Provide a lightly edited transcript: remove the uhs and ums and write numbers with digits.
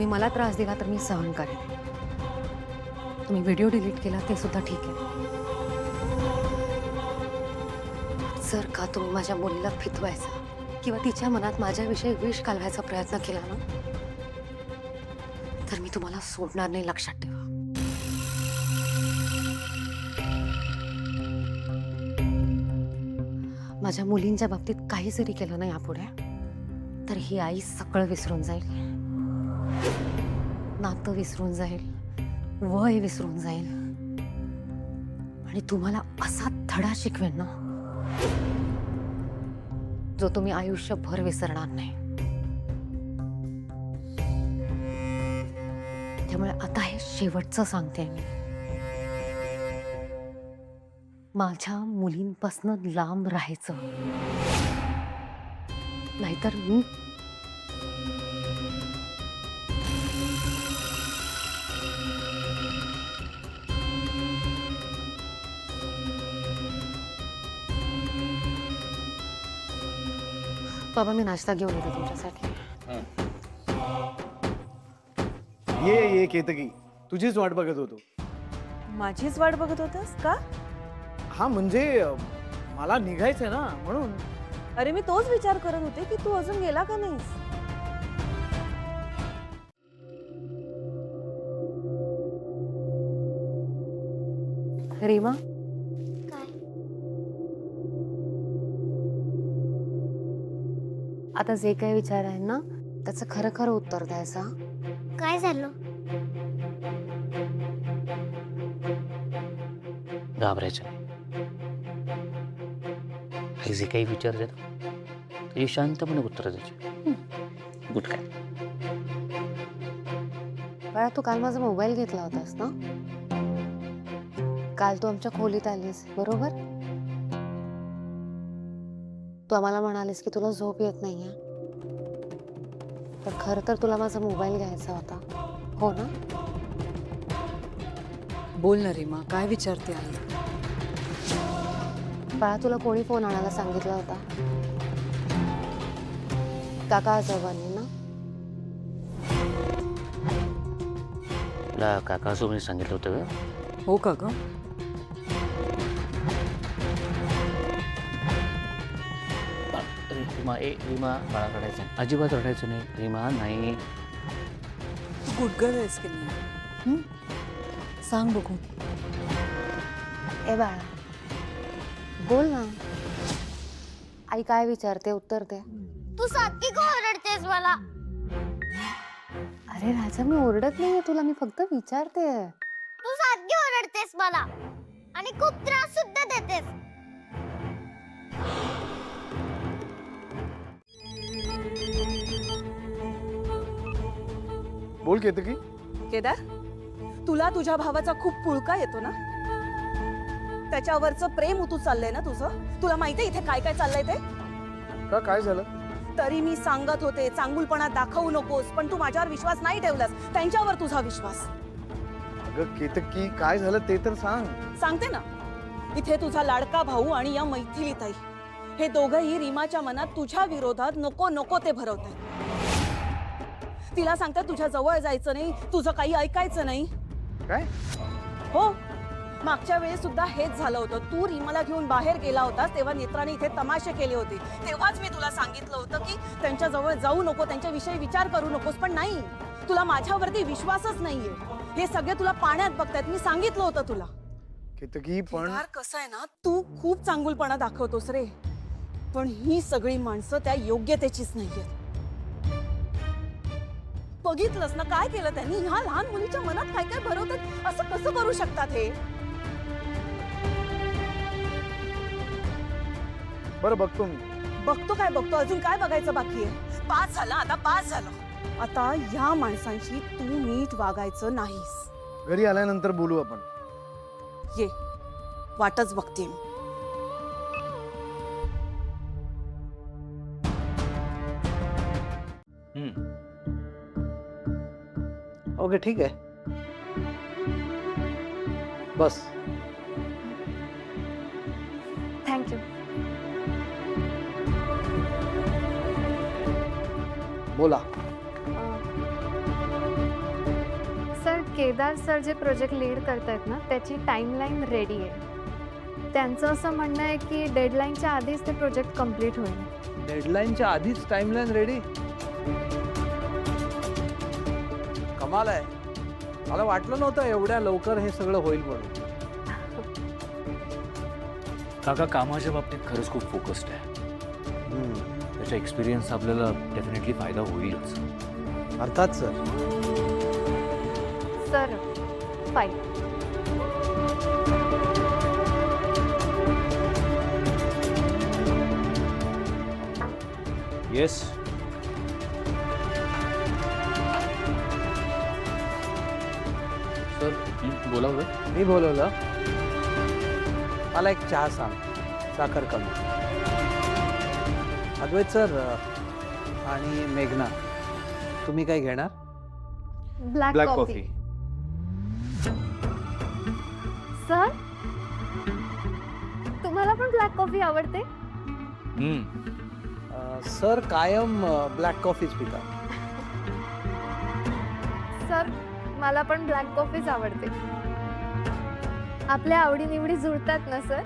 तुम्ही मला त्रास दिला तर मी सहन करेन. तुम्ही व्हिडिओ डिलीट केला ते सुद्धा ठीक आहे. जर का तुम्ही माझ्या मुलीला फितवायचा किंवा तिच्या मनात माझ्याविषयी विष घालवायचा प्रयत्न केला ना, तर मी तुम्हाला सोडणार नाही, लक्षात ठेवा. माझ्या मुलींच्या बाबतीत काही जरी केलं ना यापुढे, तर ही आई सगळं विसरून जाईल. नातं विसरून जाईल, वय विसरून जाईल आणि तुम्हाला असा धडा शिकवेन ना, जो तुम्ही आयुष्यभर विसरणार नाही. त्यामुळे आता हे शेवटचं सांगते मी. माझ्या मुलींपासून लांब राहायचं, नाहीतर मी बाबा मी नाश्ता घेऊन येते तुमच्यासाठी. ये केतकी, तुझीच वाट बघत होतो. माझीच वाट बघत होतास का? हा म्हणजे मला निघायचंय ना म्हणून. अरे मी तोच विचार करत होते की तू अजून गेला का नाहीस. रीमा, आता जे काही विचार आहे ना त्याचं खरं खरं उत्तर द्यायचं. काय झालं? घाबरायचं नाही. हे जे काही विचारते ना त्याची शांतपणे उत्तर द्यायची. गुड काय? बाळा, तू काल माझा मोबाईल घेतला होतास ना? काल तू आमच्या खोलीत आलीस बरोबर? तू आम्हाला म्हणालीस की तुला झोप येत नाहीये, तर खरं तर तुला माझा मोबाईल घ्यायचा होता, हो ना? बोल ना रीमा, काय विचारते आई? बाळा, तुला कोणी फोन आणायला सांगितला होता? काका आजोबांनी ना? तुला काकासोबत सांगितलं होतं का? हो का ग? रीमा, रीमा बाळा रडायचं नाही, अजिबात रडायचं नाही. रीमा नाही. तू गुडगल आहेस की नाही? सांग बघू. ए बाळा, बोल ना. आई काय विचारते उत्तर दे. तू सारखी का ओरडतेस मला? अरे राजा, मी ओरडत नाहीये तुला, मी फक्त विचारते. तू सारखी ओरडतेस मला आणि खूप त्रास सुद्धा देतेस. बोल केतकी. केदार, तुला तुझ्या भावाचा खूप पुळका येतो ना? त्याच्यावरचं प्रेम उतू चाललंय ना तुझं? तुला माहितीये इथे काय काय चाललंय ते? का काय झालं? तरी मी सांगत होते चांगुलपणा दाखवू नकोस, पण तू माझ्यावर विश्वास नाही ठेवलास, त्यांच्यावर तुझा विश्वास. अगं केतकी, काय झालं ते तर सांग. सांगते ना. इथे तुझा लाडका भाऊ आणि या मैथिलीताई हे दोघंही रीमाच्या मनात तुझ्या विरोधात नको नको ते भरवतात. तिला सांगतात तुझ्या जवळ जायचं नाही, तुझं काही ऐकायचं नाही. काय? हो, मागच्या वेळेस सुद्धा हेच झालं होतं. तू रीमाला घेऊन बाहेर गेला होतास तेव्हा नेत्राने इथे तमाशे केले होते. तेव्हाच मी तुला सांगितलं होतं की त्यांच्या जवळ जाऊ नको, त्यांच्याविषयी विचार करू नकोस. पण नाही, तुला माझ्यावरती विश्वासच नाहीये. हे सगळे तुला पाण्यात बघतायत. मी सांगितलं होतं तुला. केतकी पण कसं आहे ना, तू खूप चांगुलपणा दाखवतोस रे, पण ही सगळी माणसं त्या योग्यतेचीच नाहीयेत. बघितलंस ना काय केलं त्यांनी? ह्या लहान मुलीच्या मनात काय काय भरवतात. असं कसं करू शकतात हे? बरं बघतो मी. बघतो काय बघतो? अजून काय बघायचं बाकी आहे? पास झालं, आता पास झालं. आता ह्या माणसांशी तू नीट वागायचं नाहीस. घरी आल्यानंतर बोलू आपण. ये, वाटच बघते मी. ओके ठीक आहे. बस. थँक्यू. बोला. केदार सर जे प्रोजेक्ट लीड करतायत ना त्याची टाइमलाईन रेडी आहे. त्यांचं असं म्हणणं आहे की डेडलाईनच्या आधीच ते प्रोजेक्ट कम्प्लीट होईल. डेडलाईनच्या आधीच टाइमलाईन रेडी. कमाल आहे. मला वाटलं नव्हतं एवढ्या लवकर हे सगळं होईल म्हणून. काका कामाच्या बाबतीत खरंच खूप फोकस्ड आहे. त्याचा एक्सपिरियन्स आपल्याला डेफिनेटली फायदा होईलच. अर्थात sir. Sir file. Yes. Sir बोलावलं. मी बोलवलं. मला एक चहा सांग, साखर कमी. अद्वैत सर आणि मेघना, तुम्ही काय घेणार? Black coffee. सर तुम्हाला पण ब्लॅक कॉफी आवडते? सर कायम ब्लॅक कॉफीच पितात. सर मला पण ब्लॅक कॉफीच आवडते. आपल्या आवडीनिवडी जुळतात ना सर?